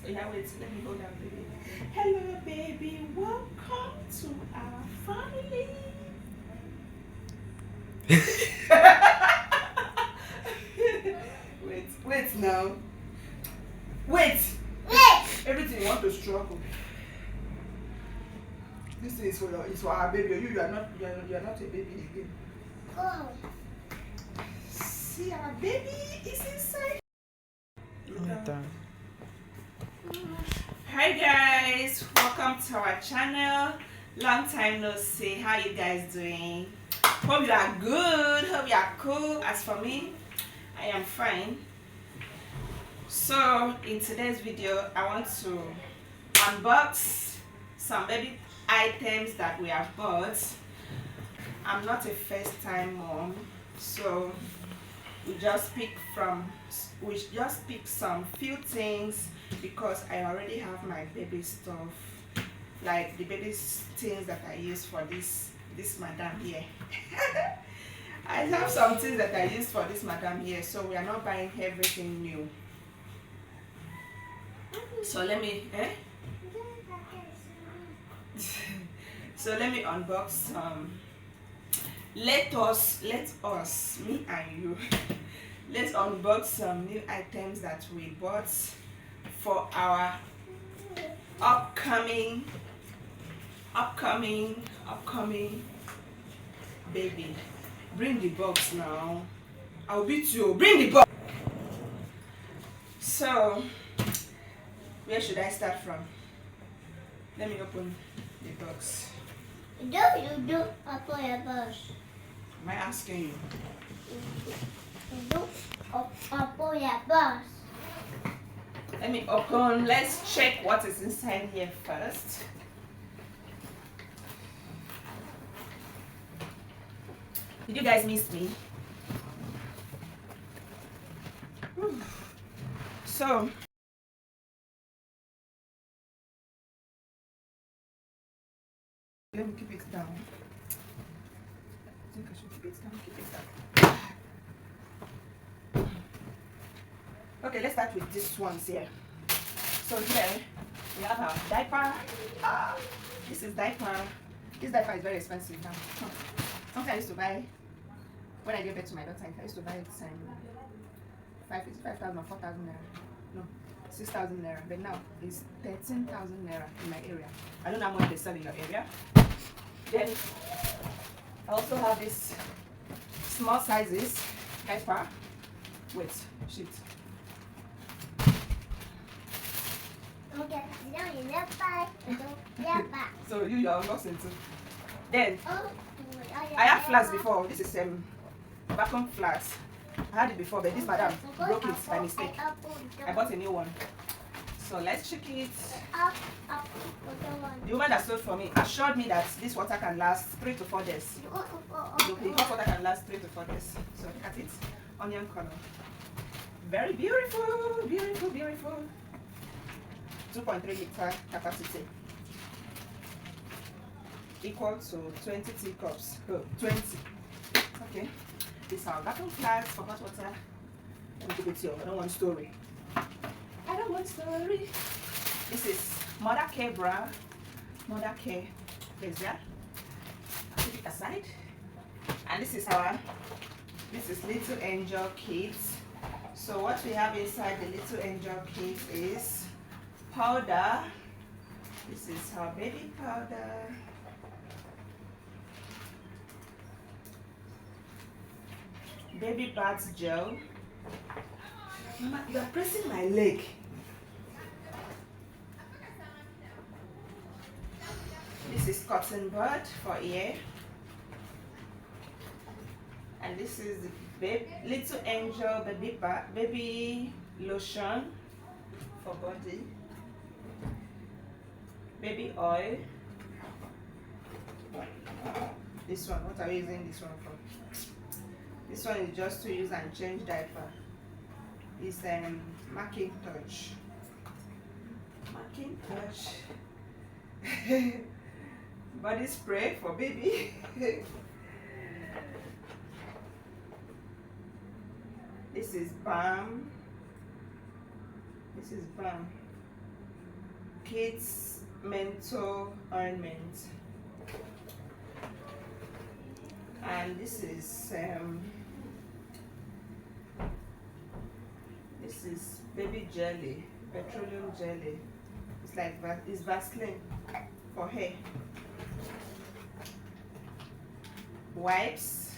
Oh, yeah, wait, let me go down, baby. Hello, baby. Welcome to our family. Wait now. Wait. Everything you want to struggle. This is for our baby. You are not a baby again. Oh. See, our baby is inside. Hi guys, welcome to our channel. Long time no see. How you guys doing? Hope you are good. Hope you are cool. As for me, I am fine. So in today's video, I want to unbox some baby items that we have bought. I'm not a first-time mom, so we just pick some few things because I already have my baby stuff, like the baby things that I use for this madam here. I have some things that I use for this madam here, so we are not buying everything new. So let me so let me unbox some. Let us, me and you, let's unbox some new items that we bought for our upcoming baby. Bring the box now. I'll beat you. Bring the box. So, where should I start from? Let me open the box. You do open your box. Am I asking you? Do open your box. Let me open. Let's check what is inside here first. Did you guys miss me? So, let me keep it down. I think I should keep it down. Okay, let's start with this ones here. So here we have our diaper. This is diaper. This diaper is very expensive now. Something I used to buy when I gave birth to my daughter. I used to buy it 5,000 or 4,000 naira. No, 6,000 naira. But now it's 13,000 naira in my area. I don't know how much they sell in your area. Then I also have this small sizes diaper. Wait, shit. Okay, now you left back. So you are unboxing too. Then I had flask before. This is vacuum flask. I had it before, but this madam broke it by mistake. I bought a new one. So let's check it. The woman that sold for me assured me that this water can last 3 to 4 days. The hot water can last 3 to 4 days. So look at it. Onion color. Very beautiful, beautiful, beautiful. 2.3 liter capacity. Equal to 20 teacups. Oh, 20. Okay. This is our vacuum flask for hot water. Let me give it to you. I don't want story. I don't want story. This is Mother Care bra. Mother Care. There's that. I'll put it aside. And this is Little Angel kit. So what we have inside the Little Angel kit is powder. This is our baby powder. Baby bath gel. Mama, you are pressing my leg. This is cotton bud for ear. And this is the Little Angel baby lotion for body. Baby oil. This one, what are we using this one for? This one is just to use and change diaper. It's Macintosh. Body spray for baby. This is balm. kids mental ornament, and this is baby jelly, petroleum jelly. It's like it's Vaseline for hair. Wipes,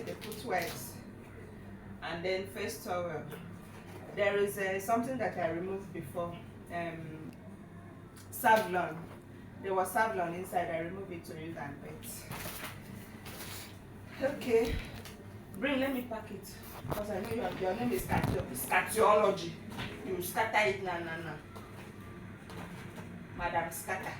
they put wipes, and then face towel. There is something that I removed before, Savlon. There was Savlon inside. I removed it to use and pet. Okay, Bring, let me pack it, because I know your name is Scatology. You scatter it, na. Madam Scatter.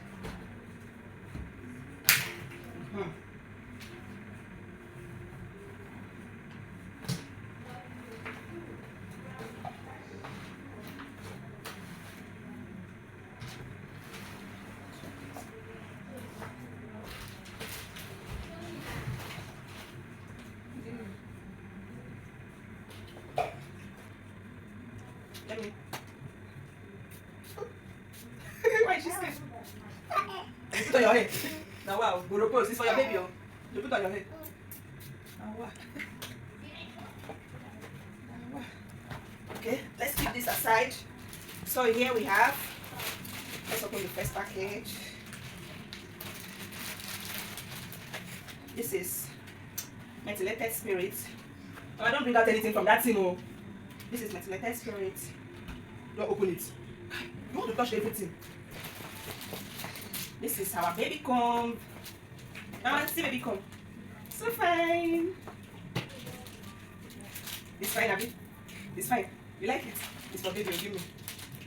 Let me. Why is she scared? You put on your head. Now wow, Buropos, this is for your baby. You put on your head. Now wow. Okay, let's keep this aside. So here we have, let's open the first package. This is methylated spirit. Oh, I don't bring out anything from that thing. Oh. This is methylated spirit. Don't open it. You want to touch everything. This is our baby comb. Now see baby comb. So fine. It's fine, Abby. It's fine. You like it? It's for baby. Give me.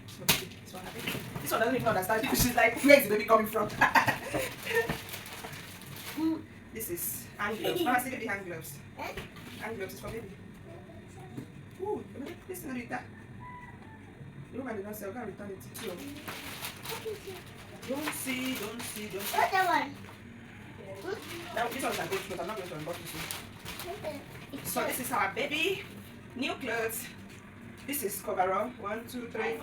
It's for baby. It's for her baby. This one doesn't even understand. She's like, where's the baby coming from? This is hand gloves. Mama, see baby hand gloves. Hand gloves is for baby. Ooh, this is that. The woman did not say, I can't return it to you. Don't see. What's that one? Now, this one's a good clothes. I'm not going to unbox this one. So this is our baby new clothes. This is coverall. 1, 2, 3.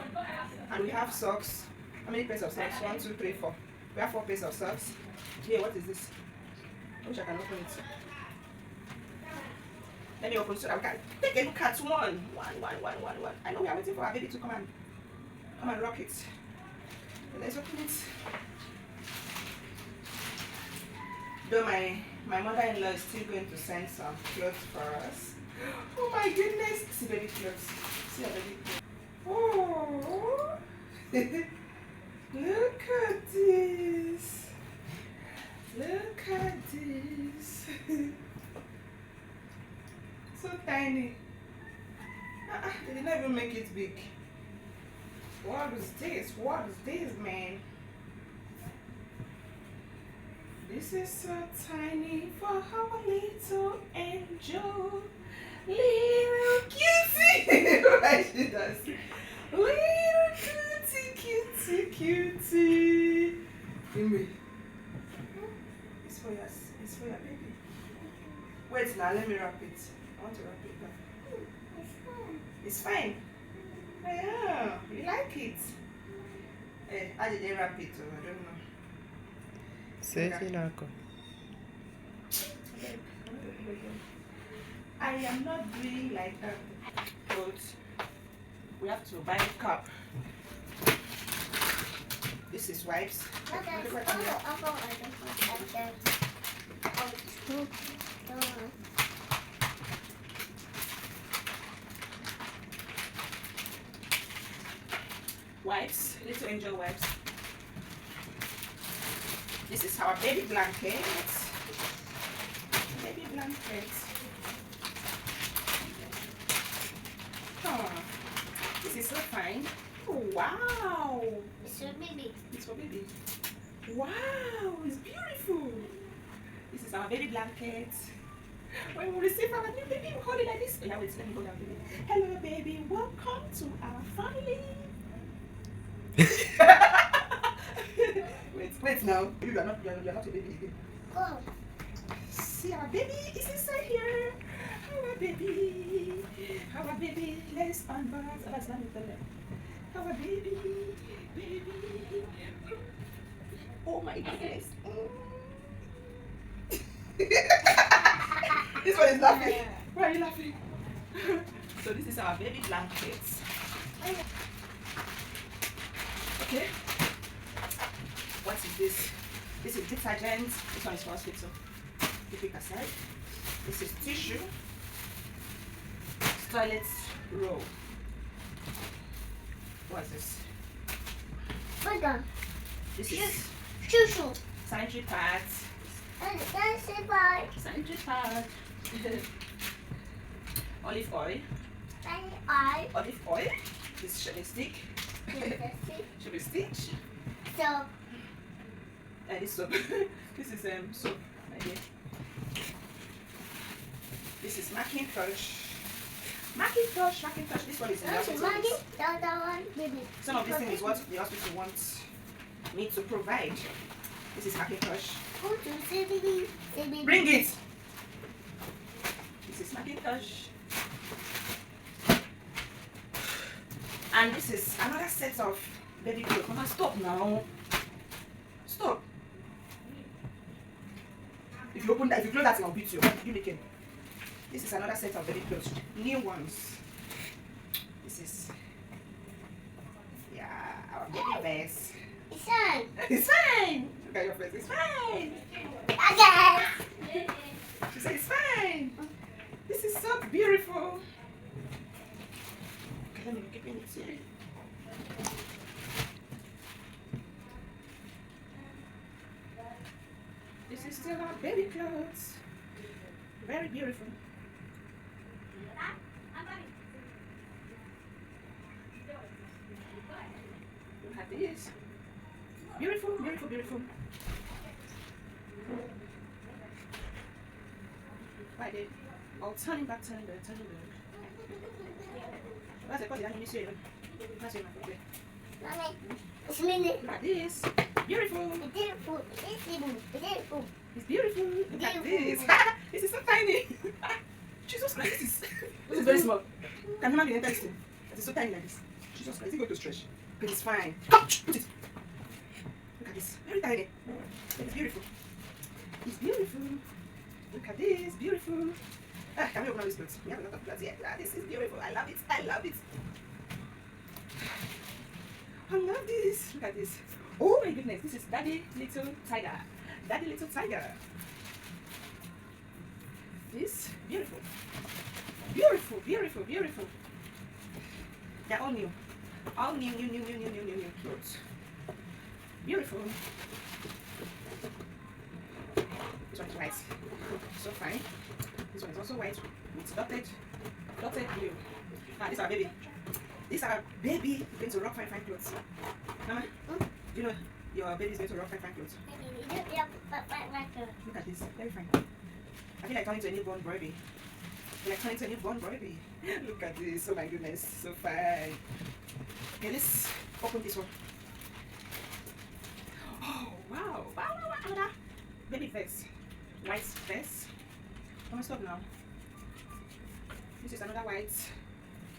And we have socks. How many pairs of socks? 1, 2, 3, 4. We have 4 pairs of socks. Here, what is this? I wish I can open it. Let me open so that we can take a look at one. I know we are waiting for our baby to come and rock it. So let's open it. Though my mother-in-law is still going to send some clothes for us. Oh my goodness! See baby clothes. See our baby clothes. Oh! Look at this. Look at this. So tiny. They did not even make it big. What is this? What is this, man? This is so tiny for our little angel. Little cutie. Why she does? Little cutie. Give me. It's for your baby. Wait now, let me wrap it. I want to wrap it now. It's fine. Yeah, you like it. Hey, how did they wrap it? I don't know. I am not doing like that. But we have to buy a cup. This is wipes. Wipes, little angel wipes. This is our baby blankets. Baby blankets. Oh, this is so fine. Oh, wow. It's for baby. It's for baby. Wow, it's beautiful. This is our baby blanket. When we receive our new baby, we hold it like this. Oh, yeah, wait, let me hold that baby. Hello, baby. Welcome to our family. wait now. You're not a baby again. Oh. See our baby is inside here. Our baby. Let's unbox. That's not the left. Our baby. Oh my goodness. This one is laughing. Why are you laughing? So this is our baby blankets. Okay. What is this? This is detergent. This one is for hospital. Keep it aside. This is tissue. Toilet roll. What is this? This is Shoo. sanitary pads. Sanitary pad. Olive oil. Olive oil. This shaving stick. Shaving stitch. So, And this soap. This is soap. Right here. This is Macintosh. Macintosh. This one is in the hospital. Some of these things is what the hospital wants me to provide. This is Macintosh. Bring it. This is Macintosh. And this is another set of baby clothes. Mama, stop now. Stop. If you open that, if you close that, I'll beat you. You make it. This is another set of baby clothes. New ones. This is, yeah, our baby vest. It's fine. It's fine. Look at your face. It's fine. Okay. She said it's fine. This is so beautiful. Okay, let me keep it here. This is still our baby clothes. Very beautiful. Look at this. Beautiful. Right there. Oh, turning back. That's because I miss you. That's my problem. Mommy, it's me. Look at this. Beautiful. It's beautiful. Look at this. This is so tiny. Jesus Christ. This is very small. Can you imagine the texting? It's so tiny like this. Jesus Christ. Is it going to stretch? But it's fine. Come, put it. Look at this. Very tiny. It's beautiful. It's beautiful. Look at this. Beautiful. Can we open all these clothes? We have a lot of clothes here. This is beautiful. I love it. I love this. Look at this. Oh my goodness. This is Daddy Little Tiger. This beautiful. They're all new. All new clothes. Beautiful. This one is white. So fine. This one is also white with dotted blue. This is our baby. This is our baby going to rock fine clothes. Mama, do you know your baby is going to rock fine clothes? Look at this, very fine. I feel like turning to a newborn baby. Look at this, oh my goodness, so fine. Okay, let's open this one. Oh, wow. Another baby vest. White vest. Come on, stop now. This is another white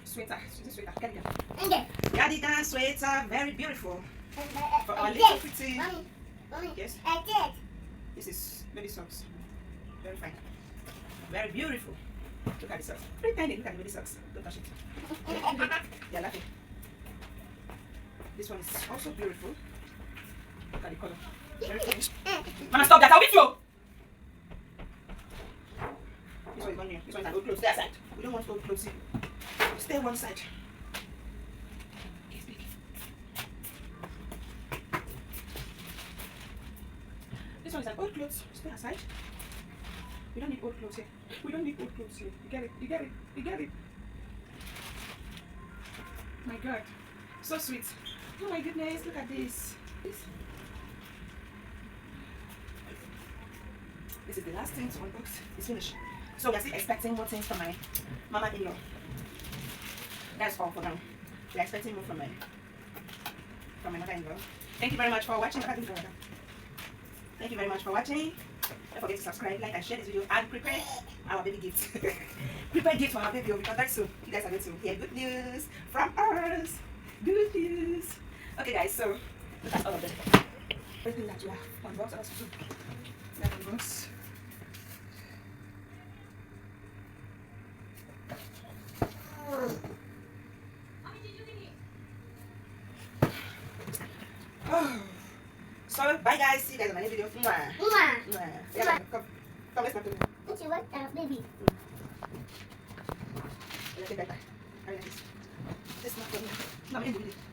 sweater. Cardigan sweater, very beautiful. For our little pretty. Mommy, Yes. This is baby socks. Very fine. Very beautiful. Look at the socks. Very tiny. Look at the baby socks. Don't touch it. They're laughing. This one is also beautiful. Look at the color. Very fine. Mama, stop that. I'll beat you. This one is not new. This one is an old clothes. Stay aside. We don't want old clothes here. Stay one side. This one is an old clothes. Stay aside. We don't need old clothes here. You get it. My God. So sweet. Oh my goodness. Look at this. This is the last thing to unbox. It's finished. So we are still expecting more things from my mama-in-law. That's all for now. We are expecting more from my mother-in-law. Thank you very much for watching. Thank you very much for watching. Don't forget to subscribe, like, and share this video, and prepare our baby gift. Prepare gift for our baby because very soon you guys are going to hear good news from us. Good news. Okay, guys. So look at all of them. everything that you have. Unbox us too. Unbox. Oh. So bye guys, see you guys in my next video. Mwah. Mwah. Yeah, come, let's go. What you want, baby? Let's get back. This is not for me. No, I'm in the video.